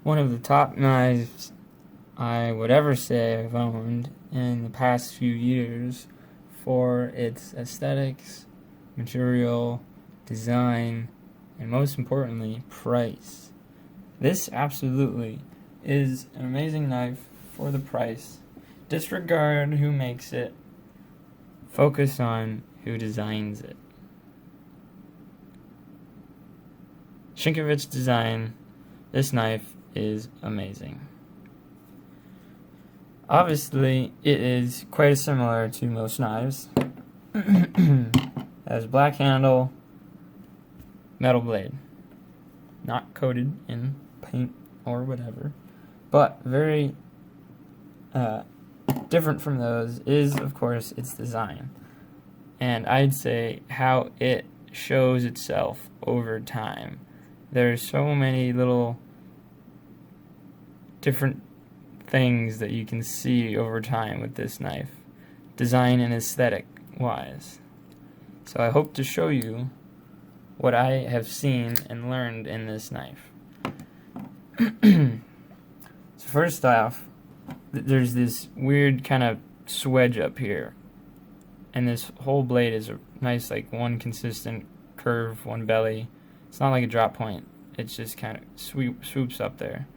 one of the top knives I would ever say I've owned in the past few years for its aesthetics, material, design, and most importantly, price. This absolutely is an amazing knife for the price. Disregard who makes it. Focus on who designs it. Shinkovitz design. This knife is amazing. Obviously, it is quite similar to most knives. It has black handle, metal blade. Not coated in paint or whatever. But very different from those is, of course, its design. And I'd say how it shows itself over time. There's so many little different things that you can see over time with this knife, design and aesthetic wise. So I hope to show you what I have seen and learned in this knife. So first off, there's this weird kind of swedge up here, and this whole blade is a nice, like, one consistent curve, one belly. It's not like a drop point, it's just kind of swoops up there.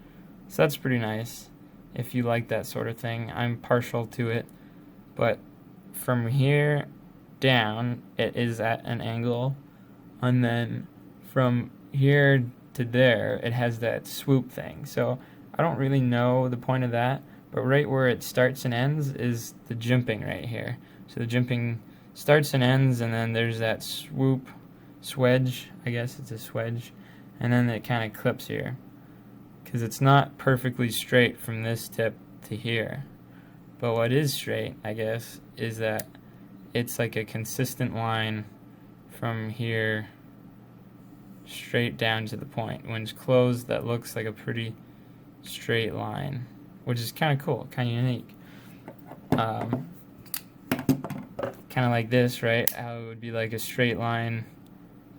So that's pretty nice if you like that sort of thing. I'm partial to it, but from here down it is at an angle, and then from here to there it has that swoop thing. So I don't really know the point of that, but right where it starts and ends is the jimping right here. So the jimping starts and ends, and then there's that swedge, I guess it's a swedge, and then it kind of clips here, because it's not perfectly straight from this tip to here. But what is straight, I guess, is that it's like a consistent line from here straight down to the point. When it's closed, that looks like a pretty straight line, which is kind of cool, kind of unique. Kind of like this, right? How it would be like a straight line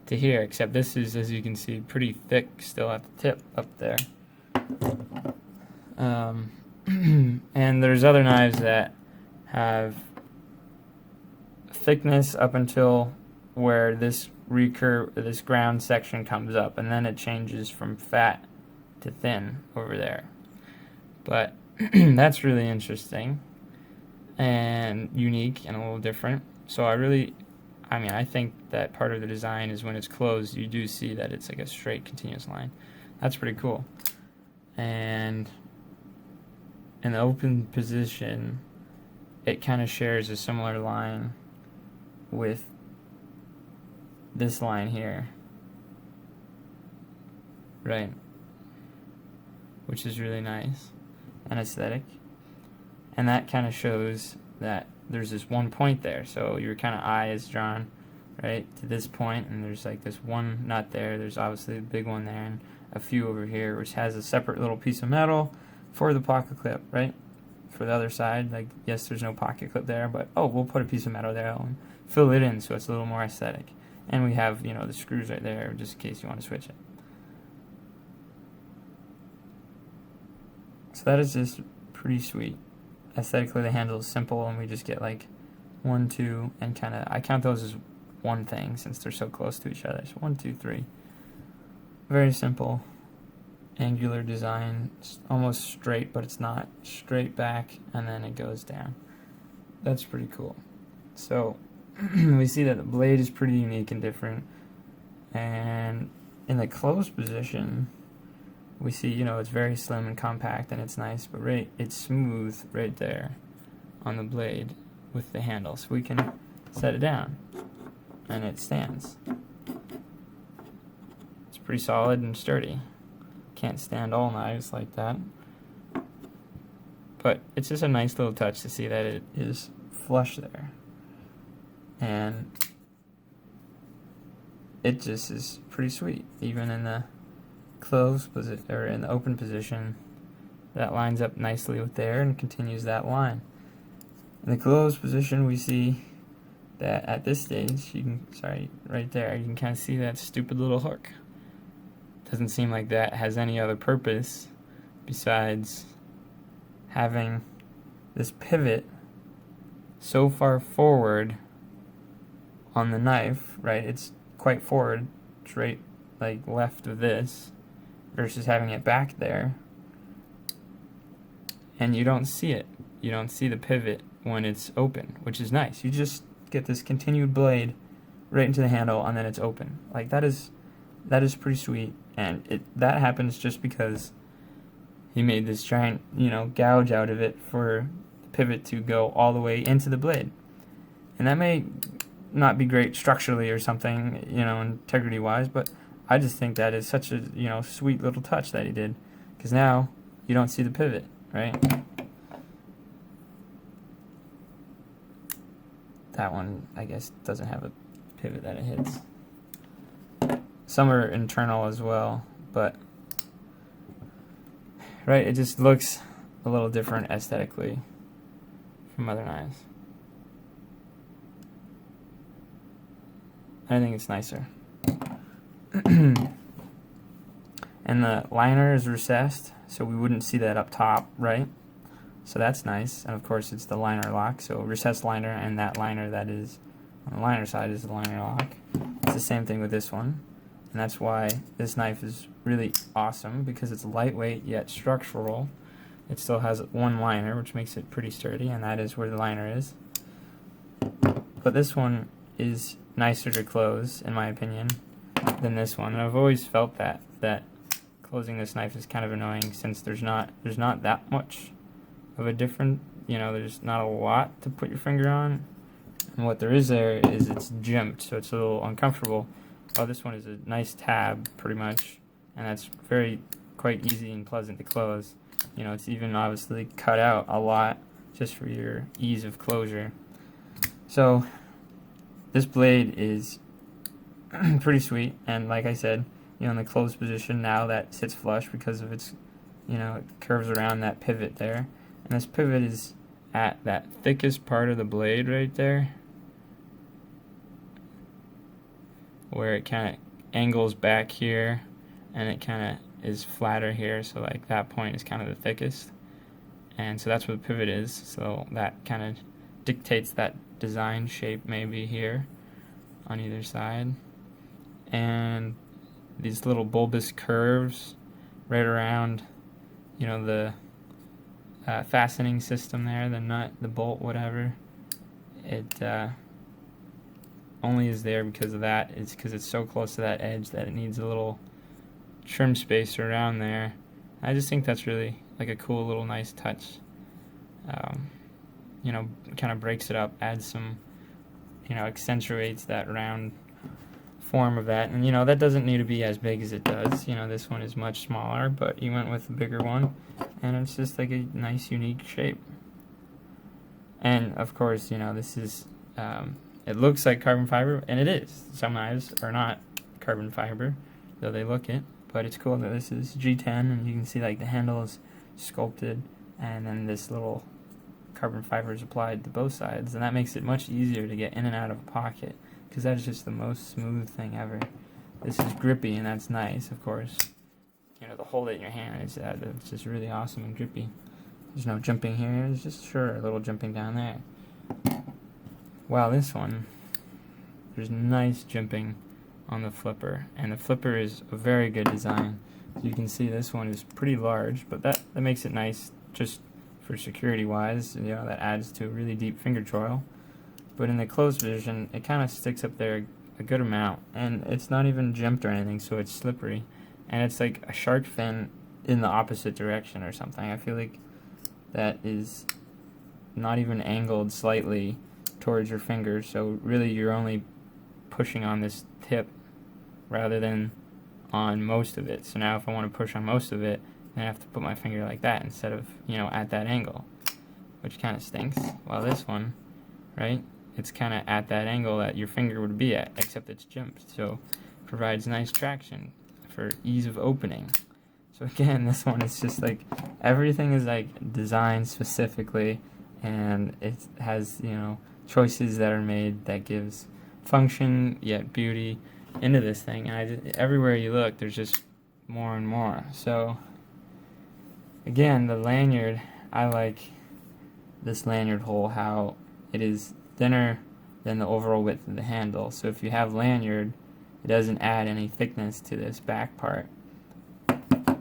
to here, except this is, as you can see, pretty thick still at the tip up there. And there's other knives that have thickness up until where this this ground section comes up, and then it changes from fat to thin over there. But that's really interesting and unique and a little different. So I think that part of the design is when it's closed, you do see that it's like a straight continuous line. That's pretty cool. And in the open position, it kind of shares a similar line with this line here, right? Which is really nice and aesthetic. And that kind of shows that there's this one point there, so your kind of eye is drawn right to this point, and there's like this one nut there. There's obviously a big one there, and a few over here, which has a separate little piece of metal for the pocket clip, right? For the other side, like, yes, there's no pocket clip there, but we'll put a piece of metal there and fill it in so it's a little more aesthetic. And we have, the screws right there, just in case you want to switch it. So that is just pretty sweet. Aesthetically, the handle is simple, and we just get like 1, 2, and I count those as one thing since they're so close to each other. So 1, 2, 3. Very simple, angular design, it's almost straight, but it's not. Straight back, and then it goes down. That's pretty cool. So we see that the blade is pretty unique and different, and in the closed position, we see, it's very slim and compact, and it's nice, but it's smooth right there on the blade with the handle. So we can set it down, and it stands. It's pretty solid and sturdy. Can't stand all knives like that. But it's just a nice little touch to see that it is flush there. And it just is pretty sweet, even in the closed position, or in the open position, that lines up nicely with there and continues that line. In the closed position, we see that at this stage, right there, you can kind of see that stupid little hook. Doesn't seem like that has any other purpose besides having this pivot so far forward on the knife, right? It's quite forward, it's right like left of this, versus having it back there. And you don't see it. You don't see the pivot when it's open, which is nice. You just get this continued blade right into the handle, and then it's open. Like that is pretty sweet. And that happens just because he made this giant, gouge out of it for the pivot to go all the way into the blade. And that may not be great structurally or something, integrity-wise, but I just think that is such a, sweet little touch that he did. Because now you don't see the pivot, right? That one, I guess, doesn't have a pivot that it hits. Some are internal as well, but right, it just looks a little different aesthetically from other knives. I think it's nicer. And the liner is recessed, so we wouldn't see that up top, right? So that's nice. And of course it's the liner lock, so recessed liner, and that liner that is on the liner side is the liner lock. It's the same thing with this one. And that's why this knife is really awesome, because it's lightweight yet structural. It still has one liner, which makes it pretty sturdy, and that is where the liner is. But this one is nicer to close, in my opinion, than this one. And I've always felt that closing this knife is kind of annoying, since there's not that much of a different, there's not a lot to put your finger on. And what there is there is it's jimped, so it's a little uncomfortable. Oh, this one is a nice tab, pretty much, and that's quite easy and pleasant to close. It's even obviously cut out a lot just for your ease of closure. So this blade is pretty sweet, and like I said, in the closed position now that sits flush because of its, it curves around that pivot there, and this pivot is at that thickest part of the blade right there, where it kind of angles back here and it kind of is flatter here, so like that point is kind of the thickest, and so that's where the pivot is, so that kind of dictates that design shape maybe here on either side. And these little bulbous curves right around the fastening system there, the nut, the bolt, whatever, it only is there because of that. It's because it's so close to that edge that it needs a little trim space around there. I just think that's really like a cool little nice touch. Kind of breaks it up, adds some, accentuates that round form of that. And that doesn't need to be as big as it does. This one is much smaller, but he went with a bigger one, and it's just like a nice unique shape. And of course, this is it looks like carbon fiber, and it is. Some knives are not carbon fiber, though they look it, but it's cool that this is G10, and you can see like the handle is sculpted, and then this little carbon fiber is applied to both sides, and that makes it much easier to get in and out of a pocket, because that is just the most smooth thing ever. This is grippy, and that's nice, of course. To hold it in your hand, it's just really awesome and grippy. There's no jumping here, there's just a little jumping down there. Wow, this one, there's nice jimping on the flipper, and the flipper is a very good design. As you can see, this one is pretty large, but that makes it nice just for security wise. That adds to a really deep finger choil. But in the closed position, it kind of sticks up there a good amount, and it's not even jimped or anything, so it's slippery, and it's like a shark fin in the opposite direction or something. I feel like that is not even angled slightly towards your finger, so really you're only pushing on this tip rather than on most of it. So now if I want to push on most of it, then I have to put my finger like that instead of at that angle, which kind of stinks. While this one, right, it's kind of at that angle that your finger would be at, except it's jimped, so it provides nice traction for ease of opening. So again, this one is just like everything is like designed specifically, and it has choices that are made that gives function yet beauty into this thing. And everywhere you look, there's just more and more. So again, the lanyard, I like this lanyard hole, how it is thinner than the overall width of the handle. So if you have lanyard, it doesn't add any thickness to this back part.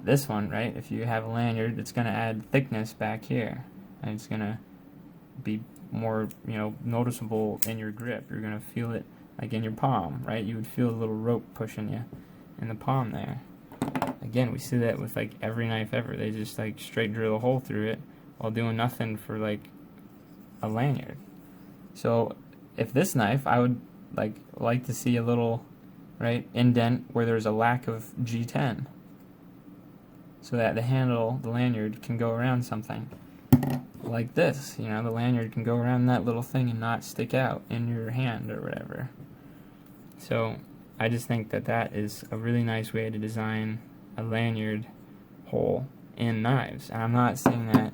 This one, right, if you have a lanyard, it's going to add thickness back here, and it's going to be more, noticeable in your grip. You're going to feel it like in your palm, right? You would feel a little rope pushing you in the palm there. Again, we see that with like every knife ever. They just like straight drill a hole through it while doing nothing for like a lanyard. So if this knife, I would like to see a little, right, indent where there's a lack of G10, so that the handle, the lanyard, can go around something like this. The lanyard can go around that little thing and not stick out in your hand or whatever. So I just think that that is a really nice way to design a lanyard hole in knives. And I'm not seeing that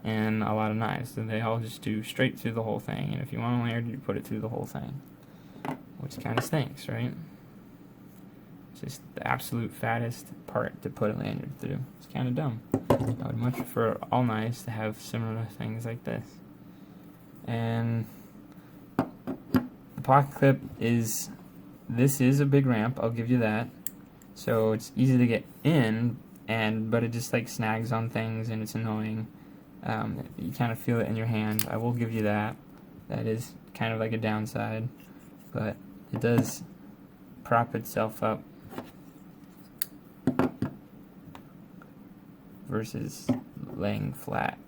in a lot of knives. So they all just do straight through the whole thing. And if you want a lanyard, you put it through the whole thing, which kind of stinks, right? It's just the absolute fattest part to put a lanyard through. It's kind of dumb. I would much prefer all knives to have similar things like this. And the pocket clip is, this is a big ramp, I'll give you that. So it's easy to get in, but it just like snags on things and it's annoying. You kind of feel it in your hand. I will give you that. That is kind of like a downside, but it does prop itself up versus laying flat.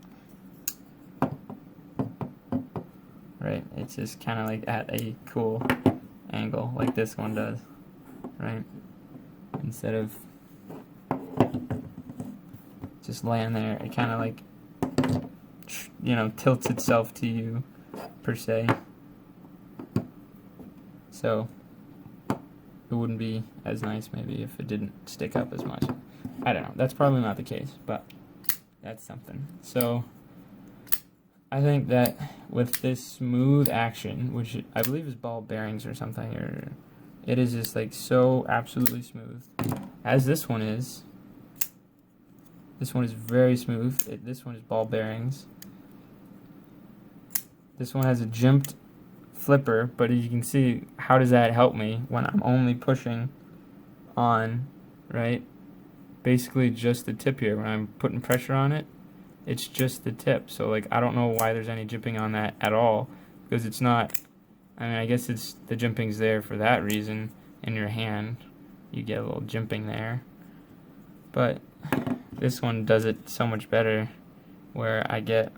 Right? It's just kind of like at a cool angle like this one does, right? Instead of just laying there, it kind of like, tilts itself to you, per se. So it wouldn't be as nice maybe if it didn't stick up as much. I don't know. That's probably not the case, but that's something. So I think that with this smooth action, which I believe is ball bearings or something, or it is just like so absolutely smooth, as this one is. This one is very smooth. This one is ball bearings. This one has a jimped flipper, but as you can see, how does that help me when I'm only pushing on, right? Basically just the tip here. When I'm putting pressure on it, it's just the tip. So like, I don't know why there's any jimping on that at all, because it's not. I mean, I guess it's the jimping's there for that reason. In your hand, you get a little jimping there, but this one does it so much better, where I get,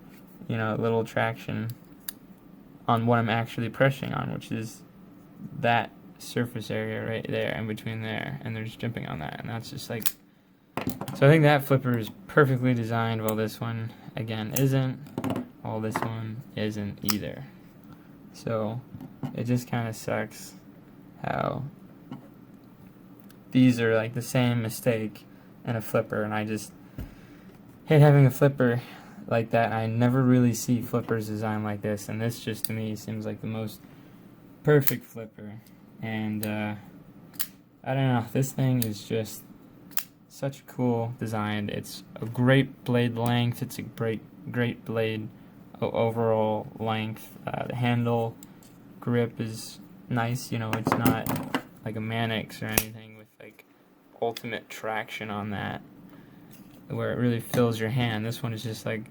a little traction on what I'm actually pressing on, which is that surface area right there, in between there, and there's jimping on that, and that's just like. So I think that flipper is perfectly designed, while this one, again, isn't, while this one isn't either. So it just kind of sucks how these are like the same mistake in a flipper, and I just hate having a flipper like that. I never really see flippers designed like this, and this just to me seems like the most perfect flipper. And I don't know, this thing is just such a cool design. It's a great blade length. It's a great blade overall length. The handle grip is nice. It's not like a Mannix or anything with like ultimate traction on that, where it really fills your hand. This one is just like,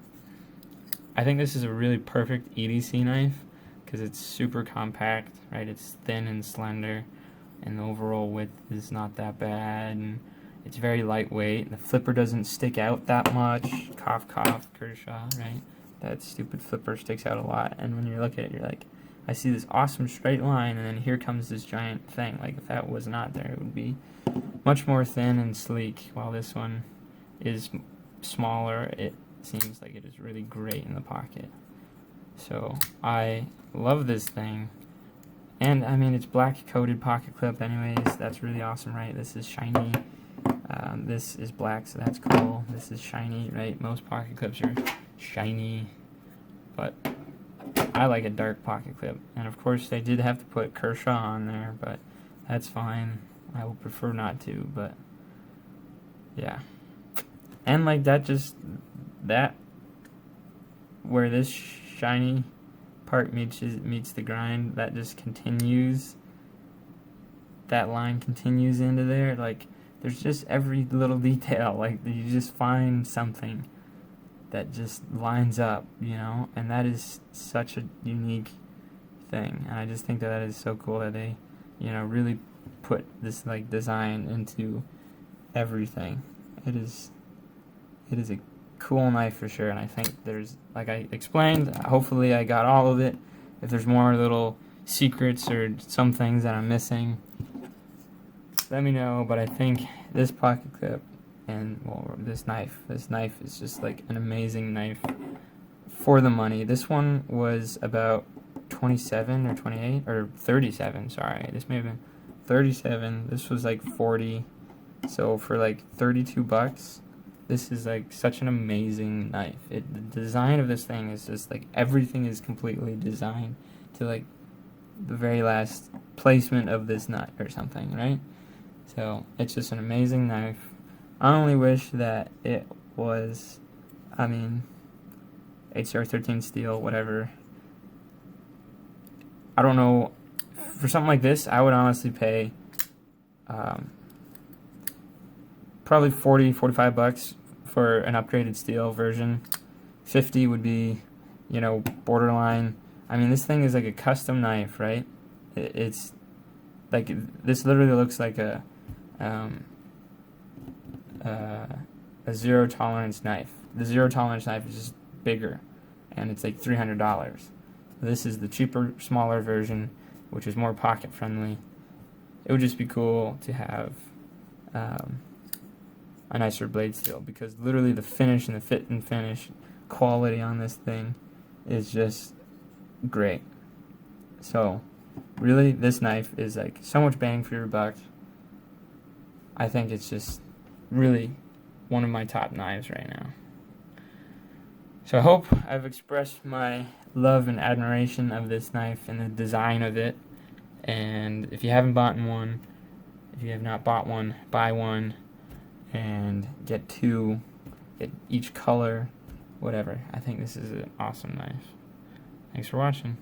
I think this is a really perfect EDC knife because it's super compact, right? It's thin and slender, and the overall width is not that bad, and it's very lightweight. The flipper doesn't stick out that much. Cough, cough, Kershaw, right? That stupid flipper sticks out a lot, and when you look at it, you're like, I see this awesome straight line, and then here comes this giant thing. Like, if that was not there, it would be much more thin and sleek, while this one is smaller. It seems like it is really great in the pocket. So I love this thing. And I mean, it's black coated pocket clip anyways. That's really awesome, right? This is shiny. This is black, so that's cool. This is shiny, right? Most pocket clips are shiny, but I like a dark pocket clip. And of course they did have to put Kershaw on there, but that's fine. I would prefer not to, but yeah. And like that where this shiny part meets the grind, that just continues. That line continues into there. Like, there's just every little detail. Like, you just find something that just lines up, you know, and that is such a unique thing. And I just think that is so cool that they, you know, really put this like design into everything. It is a cool knife for sure, and I think there's, like I explained, hopefully I got all of it. If there's more little secrets or some things that I'm missing, let me know. But I think this pocket clip and, well, this knife is just like an amazing knife for the money. This one was about 27 or 28 or 37, sorry, this may have been 37. This was like 40, so for like 32 bucks, this is like such an amazing knife. The design of this thing is just like, everything is completely designed to like the very last placement of this nut or something, right? So it's just an amazing knife. I only wish that it was, I mean, HCR13 steel, whatever. I don't know, for something like this, I would honestly pay probably 40, 45 bucks for an upgraded steel version. 50 would be, you know, borderline. I mean, this thing is like a custom knife, right? It's like, this literally looks like a zero tolerance knife. The zero tolerance knife is just bigger, and it's like $300. This is the cheaper, smaller version, which is more pocket friendly. It would just be cool to have a nicer blade steel, because literally the finish and the fit and finish quality on this thing is just great. So really, this knife is like so much bang for your buck. I think it's just really one of my top knives right now. So I hope I've expressed my love and admiration of this knife and the design of it. And if you haven't bought one, if you have not bought one, buy one and get two, get each color, whatever. I think this is an awesome knife. Thanks for watching.